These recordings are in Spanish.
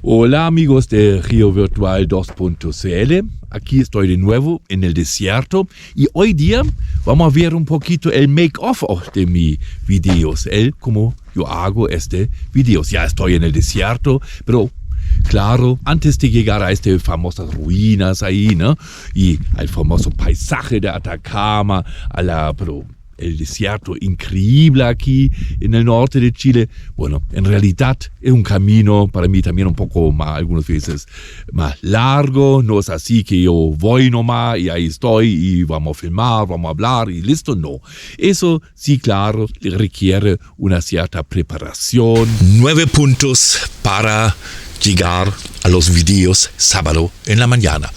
Hola amigos de Rio Virtual 2.cl, aquí estoy de nuevo en el desierto y hoy día vamos a ver un poquito el make-off de mis videos, cómo yo hago videos. Ya estoy en el desierto, pero claro, antes de llegar a estas famosas ruinas ahí, ¿no? Y al famoso paisaje de Atacama, el desierto increíble aquí en el norte de Chile. Bueno, en realidad es un camino para mí también un poco más, algunas veces más largo. No es así que yo voy nomás y ahí estoy y vamos a filmar, vamos a hablar y listo. No, eso sí, claro, requiere una cierta preparación. 9 puntos para llegar a los videos sábado en la mañana.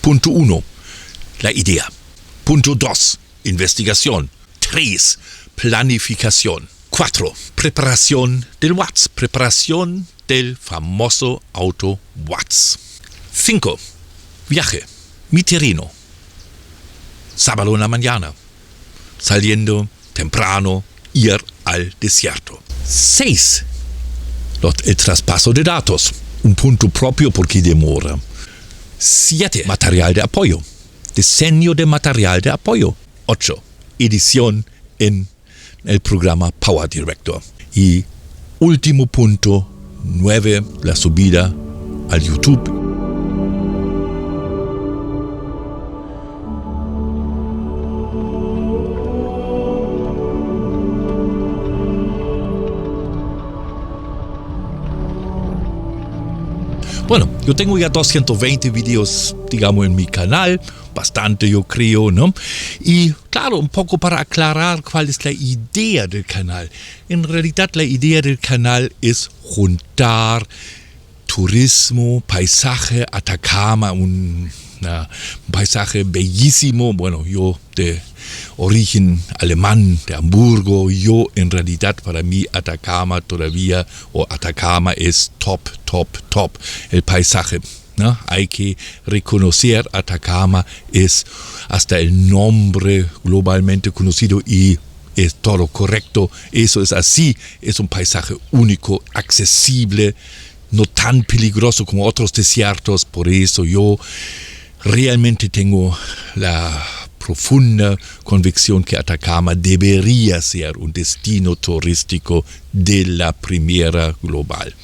Punto 1, la idea. Punto 2, investigación. 3, planificación. 4, preparación del Watts. Preparación del famoso auto Watts. 5, viaje. Mi terreno. Sábado en la mañana. Saliendo temprano, ir al desierto. 6, el traspaso de datos. Un punto propio porque demora. 7, material de apoyo. Diseño de material de apoyo. 8, edición en el programa Power Director. Y último punto, 9, la subida al YouTube. Bueno, yo tengo ya 220 videos, digamos, en mi canal, bastante yo creo, ¿no? Y claro, un poco para aclarar cuál es la idea del canal. En realidad la idea del canal es juntar turismo, paisaje, Atacama, un paisaje bellísimo. Bueno, yo de origen alemán, de Hamburgo, yo en realidad para mí Atacama es top. El paisaje, ¿no? Hay que reconocer, Atacama es hasta el nombre globalmente conocido y es todo correcto. Eso es así, es un paisaje único, accesible, no tan peligroso como otros desiertos. Por eso yo realmente tengo la profunda convicción que Atacama debería ser un destino turístico de la primera global.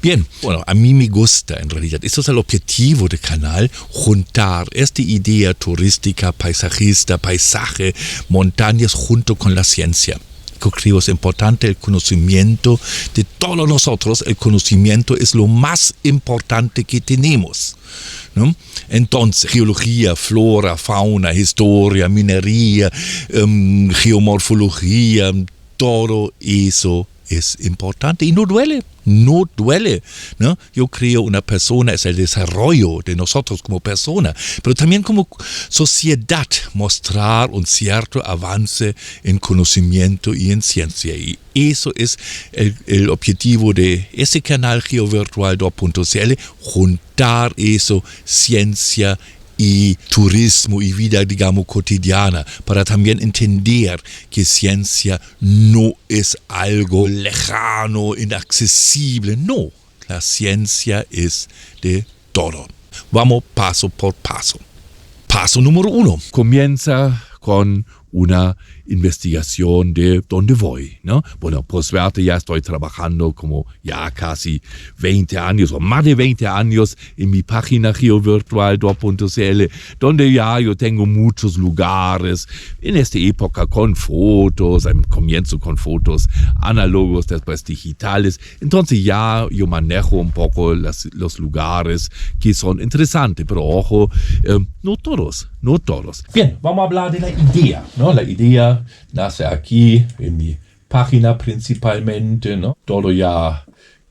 Bien, bueno, a mí me gusta en realidad, eso es el objetivo del canal, juntar esta idea turística, paisajista, paisaje, montañas junto con la ciencia. Yo creo es importante el conocimiento de todos nosotros. El conocimiento es lo más importante que tenemos, ¿no? Entonces, geología, flora, fauna, historia, minería, geomorfología, todo eso es importante y no duele, ¿no? Yo creo una persona es el desarrollo de nosotros como persona, pero también como sociedad, mostrar un cierto avance en conocimiento y en ciencia. Y eso es el objetivo de ese canal Rio Virtual 2.cl, juntar eso, ciencia y turismo y vida, digamos, cotidiana, para también entender que ciencia no es algo lejano, inaccesible. No, la ciencia es de todo. Vamos paso por paso. Paso número 1. Comienza con una investigación de dónde voy, ¿no? Bueno, por suerte ya estoy trabajando como ya casi 20 años o más de 20 años en mi página Rio Virtual 2.cl, donde ya yo tengo muchos lugares en esta época con fotos, al comienzo con fotos análogos, después digitales. Entonces ya yo manejo un poco los lugares que son interesantes, pero ojo, no todos. Bien, vamos a hablar de la idea, ¿no? La idea nace aquí en mi página principalmente, ¿no? Todo ya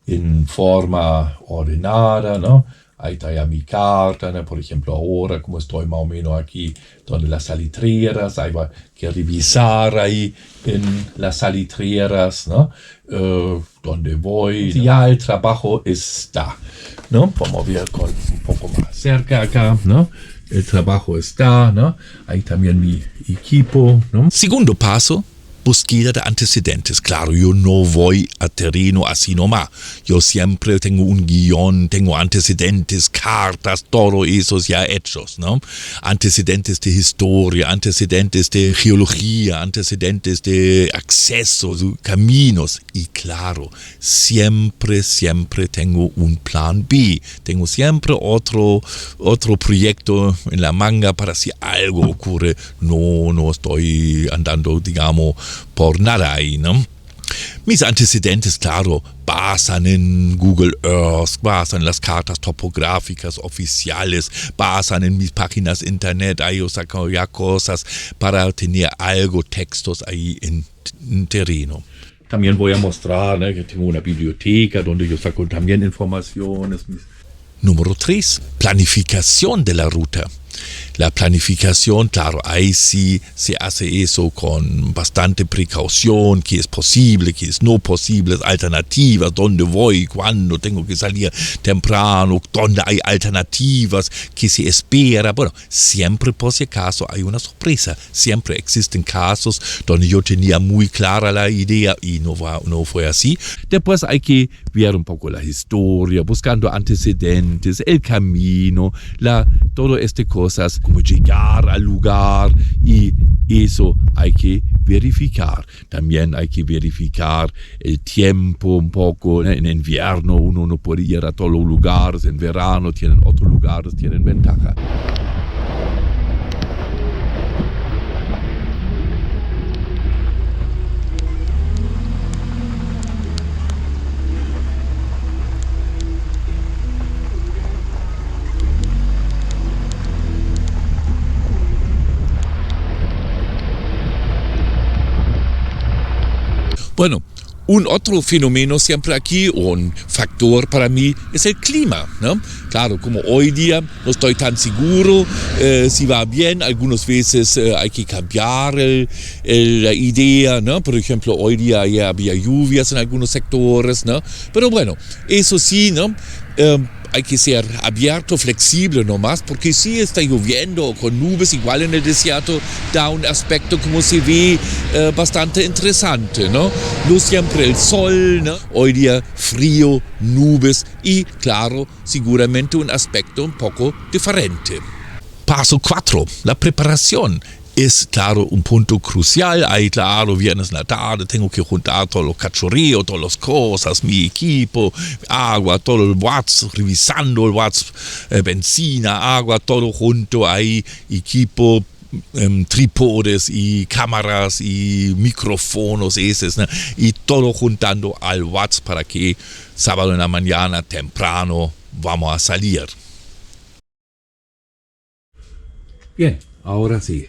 en forma ordenada, ¿no? ahí está ya mi carta, ¿no? Por ejemplo, ahora, como estoy más o menos aquí donde las salitreras, ahí va que revisar ahí en las salitreras, ¿no? Donde voy, ¿no? Ya el trabajo está, ¿no? Vamos a ver con un poco más cerca acá, ¿no? El trabajo está, ¿no? Ahí también mi equipo, ¿no? Segundo paso, búsqueda de antecedentes. Claro, yo no voy a terreno así nomás. Yo siempre tengo un guión, tengo antecedentes, cartas, todo eso ya hechos, ¿no? Antecedentes de historia, antecedentes de geología, antecedentes de accesos, caminos. Y claro, siempre tengo un plan B. Tengo siempre otro proyecto en la manga para si algo ocurre. No estoy andando, digamos, por nada ahí, ¿no? Mis antecedentes, claro, basan en Google Earth, basan en las cartas topográficas oficiales, basan en mis páginas internet, ahí yo saco ya cosas para tener algo, textos ahí en terreno. También voy a mostrar, ¿no? Que tengo una biblioteca donde yo saco también informaciones. Número 3, planificación de la ruta. La planificación, claro, ahí sí se hace eso con bastante precaución, qué es posible, qué es no posible, alternativas, dónde voy, cuándo tengo que salir temprano, dónde hay alternativas, qué se espera. Bueno, siempre por si acaso hay una sorpresa. Siempre existen casos donde yo tenía muy clara la idea y no fue así. Después hay que ver un poco la historia, buscando antecedentes, el camino, todo este cosas, como llegar al lugar, y eso hay que verificar. También hay que verificar el tiempo un poco. En invierno uno no puede ir a todos los lugares, en verano tienen otros lugares, tienen ventaja. Bueno, un otro fenómeno siempre aquí, un factor para mí, es el clima, ¿no? Claro, como hoy día no estoy tan seguro si va bien, algunas veces hay que cambiar la idea, ¿no? Por ejemplo, hoy día ya había lluvias en algunos sectores, ¿no? Pero bueno, eso sí, ¿no? Hay que ser abierto, flexible nomás, porque si está lloviendo con nubes igual en el desierto, da un aspecto como se ve bastante interesante, ¿no? No siempre el sol, ¿no? Hoy día frío, nubes y, claro, seguramente un aspecto un poco diferente. Paso 4, la preparación. Es, claro, un punto crucial. Ahí, claro, viernes en la tarde tengo que juntar todos los cachorrillos, todas las cosas, mi equipo, agua, todo el watts, revisando el watts, benzina, agua, todo junto ahí, equipo, trípodes y cámaras y micrófonos esos, ¿no? Y todo juntando al watts para que sábado en la mañana temprano vamos a salir. Bien, ahora sí.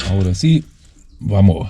Ahora sí, vamos.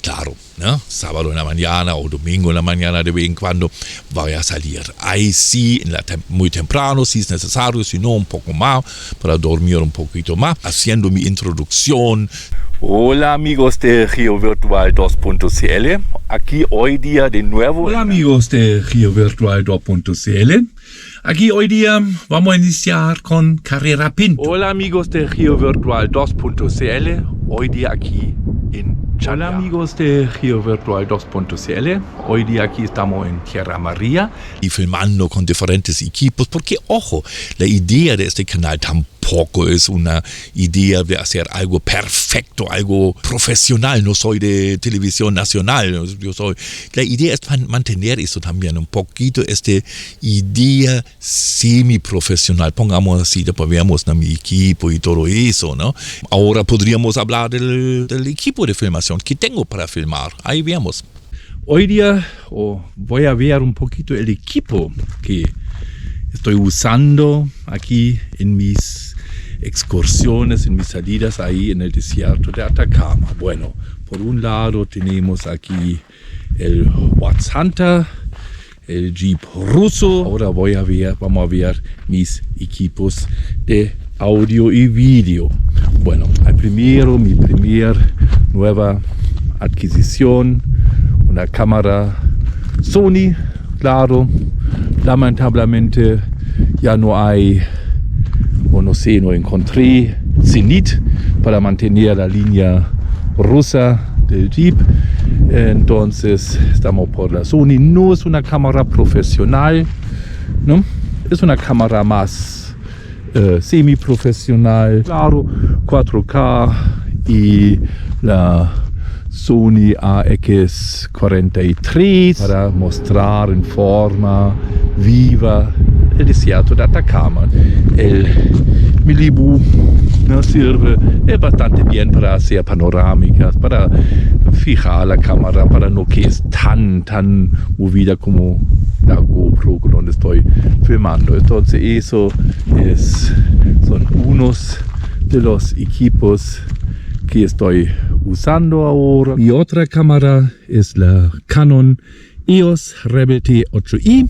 Claro, ¿no? Sábado en la mañana o domingo en la mañana de vez en cuando voy a salir. Ahí sí, muy temprano, si es necesario, si no, un poco más, para dormir un poquito más, haciendo mi introducción. Hola amigos de GeoVirtual 2.cl, aquí hoy día de nuevo. Hola amigos de GeoVirtual 2.cl. Aquí hoy día vamos a iniciar con Carrera Pinto. Hola amigos de GeoVirtual 2.cl, hoy día aquí en Hola amigos de GeoVirtual 2.cl, hoy día aquí estamos en Tierra María y filmando con diferentes equipos porque, ojo, la idea de este canal tampoco es una idea de hacer algo perfecto, algo profesional, no soy de televisión nacional, la idea es mantener eso también, un poquito esta idea semi-profesional, pongamos así, después veamos mi equipo y todo eso, ¿no? Ahora podríamos hablar del equipo de filmación que tengo para filmar, ahí veamos. Hoy día voy a ver un poquito el equipo que estoy usando aquí en mis excursiones, en mis salidas ahí en el desierto de Atacama. Bueno, por un lado tenemos aquí el Watts Hunter, el Jeep ruso. Ahora vamos a ver mis equipos de audio y vídeo. Bueno, mi primer nueva adquisición, una cámara Sony, claro. Lamentablemente ya no hay, o no sé, no encontré Zenit para mantener la línea rusa del Jeep. Entonces estamos por la Sony. No es una cámara profesional, ¿no? Es una cámara más semi-profesional, claro, 4K y la Sony AX43 para mostrar en forma viva el desierto de Atacama. El Malibu no sirve bastante bien para hacer panorámicas, para fijar la cámara, para no que es tan movida como la GoPro donde estoy filmando. Entonces eso son unos de los equipos que estoy usando ahora. Mi otra cámara es la Canon EOS Rebel T8i,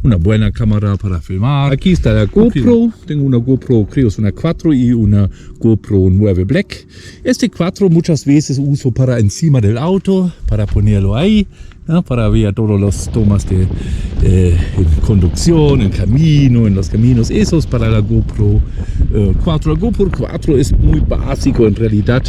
una buena cámara para filmar. Aquí está la GoPro, tengo una GoPro, creo es una 4 y una GoPro 9 Black. Este 4 muchas veces uso para encima del auto, para ponerlo ahí, ¿no? Para ver todos los tomas de en conducción, en camino, en los caminos. Eso es para la GoPro 4. La GoPro 4 es muy básico en realidad.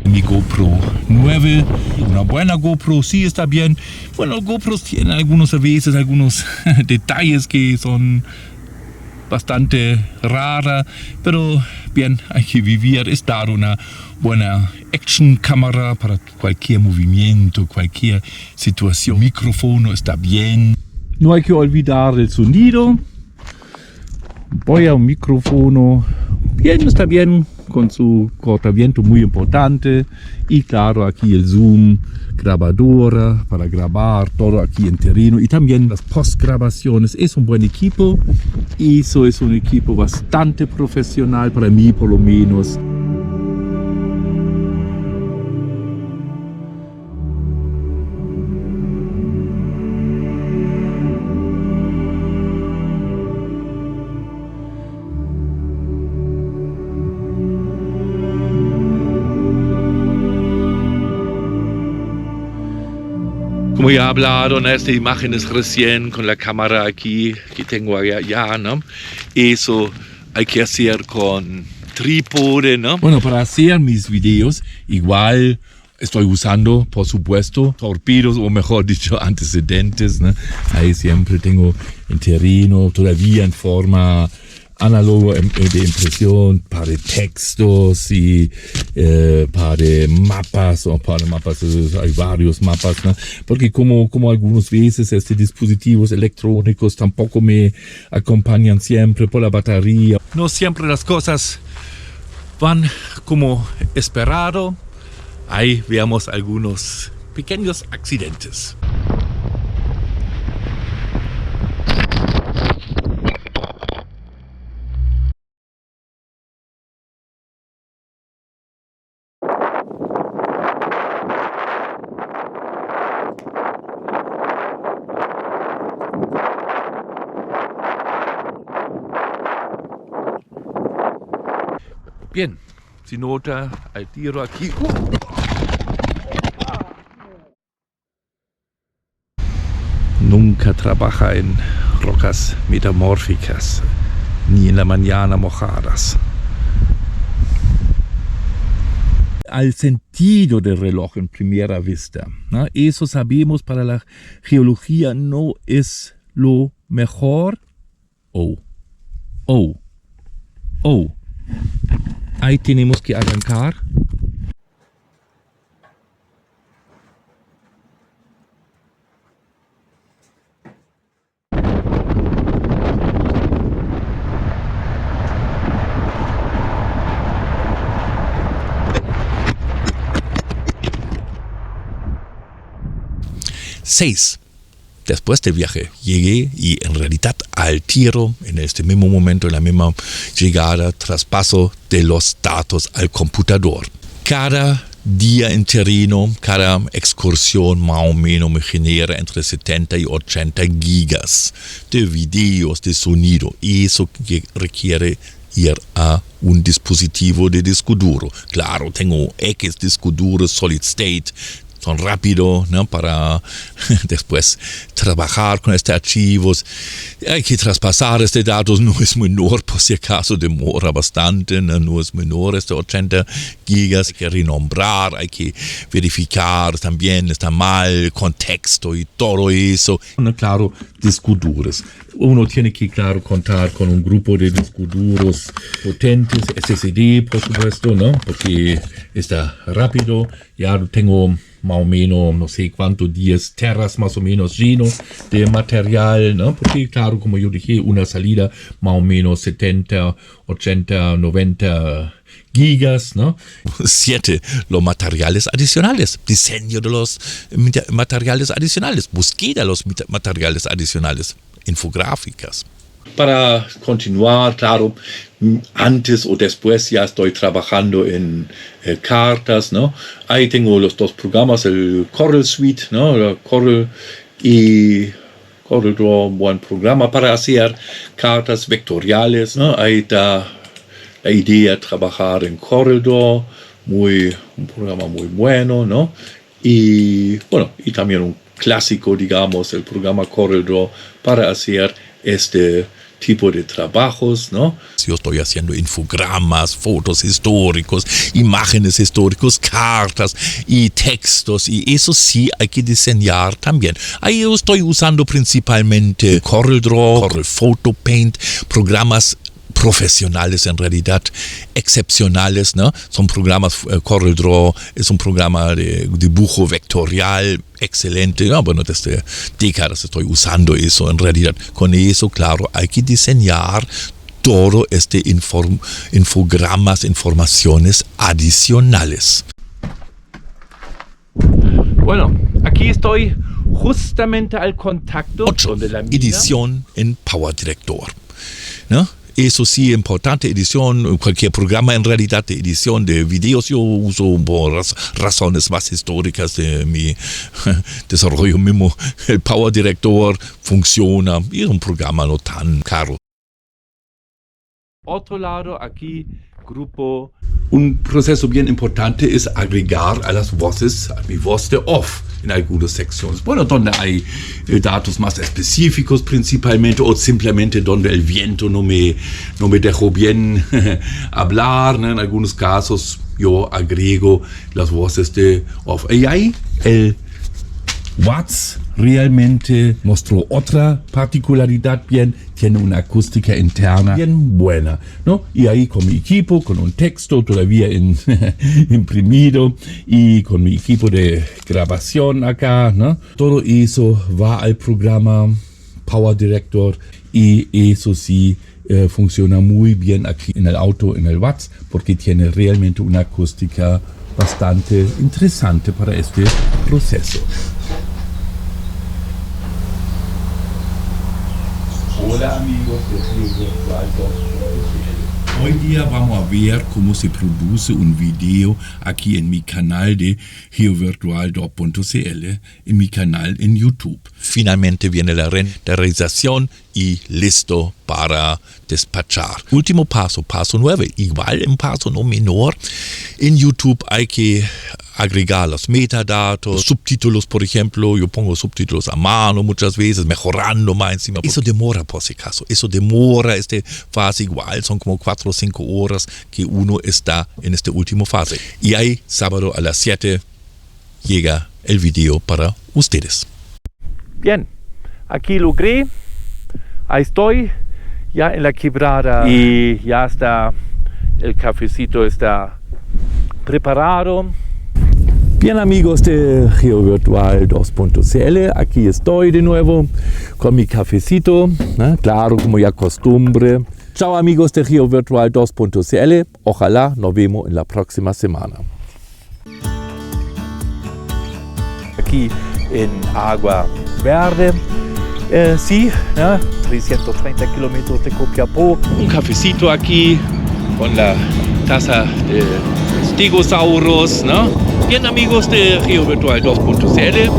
Mi GoPro 9, una buena GoPro, sí está bien. Bueno, GoPros tienen algunos detalles que son bastante raros, pero bien, hay que vivir. Es dar una buena action cámara para cualquier movimiento, cualquier situación. Micrófono está bien. No hay que olvidar el sonido. Voy a un micrófono, bien, está bien, con su cortaviento muy importante. Y claro, aquí el zoom, grabadora para grabar todo aquí en terreno. Y también las postgrabaciones. Es un buen equipo. Eso es un equipo bastante profesional para mí, por lo menos. Como ya hablaron, esta imagen es recién con la cámara aquí que tengo allá, ¿no? Eso hay que hacer con trípode, ¿no? Bueno, para hacer mis videos, igual estoy usando, por supuesto, torpedos, o mejor dicho, antecedentes, ¿no? Ahí siempre tengo en terreno, todavía en forma análogo de impresión, para textos y para mapas, hay varios mapas, ¿no? Porque como algunas veces estos dispositivos electrónicos tampoco me acompañan siempre por la batería. No siempre las cosas van como esperado. Ahí veamos algunos pequeños accidentes. Bien, si nota al tiro aquí. Nunca trabaja en rocas metamórficas, ni en la mañana mojadas. Al sentido del reloj en primera vista, ¿no? Eso sabemos para la geología no es lo mejor. Ahí tenemos que arrancar. Seis. Después del viaje llegué y en realidad al tiro, en este mismo momento, en la misma llegada, traspaso de los datos al computador. Cada día en terreno, cada excursión más o menos me genera entre 70 y 80 gigas de videos, de sonido. Y eso requiere ir a un dispositivo de disco duro. Claro, tengo X disco duro, solid state, son rápidos, ¿no? Para después trabajar con estos archivos. Hay que traspasar estos datos, no es menor, por si acaso demora bastante, no es menor, 80 gigas. Hay que renombrar, hay que verificar también, está mal, contexto y todo eso. Claro, discos duros. Uno tiene que, claro, contar con un grupo de discos duros potentes, SSD, por supuesto, ¿no? Porque está rápido. Ya tengo más o menos, no sé cuánto, 10 teras más o menos lleno de material, ¿no? Porque, claro, como yo dije, una salida más o menos 70, 80, 90 gigas, ¿no? 7. Los materiales adicionales. Diseño de los materiales adicionales. Búsqueda de los materiales adicionales. Infográficas. Para continuar, claro, antes o después ya estoy trabajando en cartas, ¿no? Ahí tengo los dos programas, el Corel Suite, ¿no? El Corel y CorelDRAW, buen programa para hacer cartas vectoriales, ¿no? Ahí está la idea de trabajar en CorelDRAW, un programa muy bueno, ¿no? Y bueno, y también un clásico, digamos, el programa CorelDRAW para hacer este tipo de trabajos, ¿no? Yo estoy haciendo infogramas, fotos históricos, imágenes históricos, cartas y textos, y eso sí hay que diseñar también. Ahí yo estoy usando principalmente CorelDRAW, Corel Photo Paint, programas profesionales en realidad, excepcionales, ¿no? Son programas, CorelDRAW es un programa de dibujo vectorial excelente, ¿no? Bueno, desde décadas estoy usando eso en realidad. Con eso, claro, hay que diseñar todo infogramas, informaciones adicionales. Bueno, aquí estoy justamente al contacto. 8. Edición en PowerDirector, ¿no? Eso sí, importante edición, cualquier programa en realidad de edición de videos yo uso por razones más históricas de mi desarrollo mismo. El PowerDirector funciona y es un programa no tan caro. Otro lado, aquí, grupo. Un proceso bien importante es agregar a las voces, a mi voz de off en algunas secciones. Bueno, donde hay datos más específicos principalmente o simplemente donde el viento no me dejó bien hablar, ¿no? En algunos casos yo agrego las voces de off. Y ahí el Watts realmente mostró otra particularidad bien, tiene una acústica interna bien buena, ¿no? Y ahí con mi equipo, con un texto todavía imprimido y con mi equipo de grabación acá, ¿no? Todo eso va al programa PowerDirector y eso sí funciona muy bien aquí en el auto, en el Watts, porque tiene realmente una acústica bastante interesante para este proceso. Hola amigos de GeoVirtual.cl. Hoy día vamos a ver cómo se produce un video aquí en mi canal de GeoVirtual.cl, en mi canal en YouTube. Finalmente viene la renderización y listo para despachar. Último paso, paso 9, igual un paso no menor. En YouTube hay que agregar los metadatos, subtítulos, por ejemplo. Yo pongo subtítulos a mano muchas veces, mejorando más encima. Eso demora, por si acaso. Eso demora esta fase igual. Son como 4 o 5 horas que uno está en esta última fase. Y ahí, sábado a las 7, llega el video para ustedes. Bien, aquí logré. Ahí estoy, ya en la quebrada. Y ya está, el cafecito está preparado. Bien, amigos de GeoVirtual 2.cl, aquí estoy de nuevo con mi cafecito, ¿no? Claro, como ya costumbre. Chao, amigos de GeoVirtual 2.cl, ojalá nos vemos en la próxima semana. Aquí en Agua Verde, sí, ¿no? 330 kilómetros de Copiapó. Un cafecito aquí con la taza de Stegosaurus, ¿no? Bien, amigos de GeoVirtual 2.cl,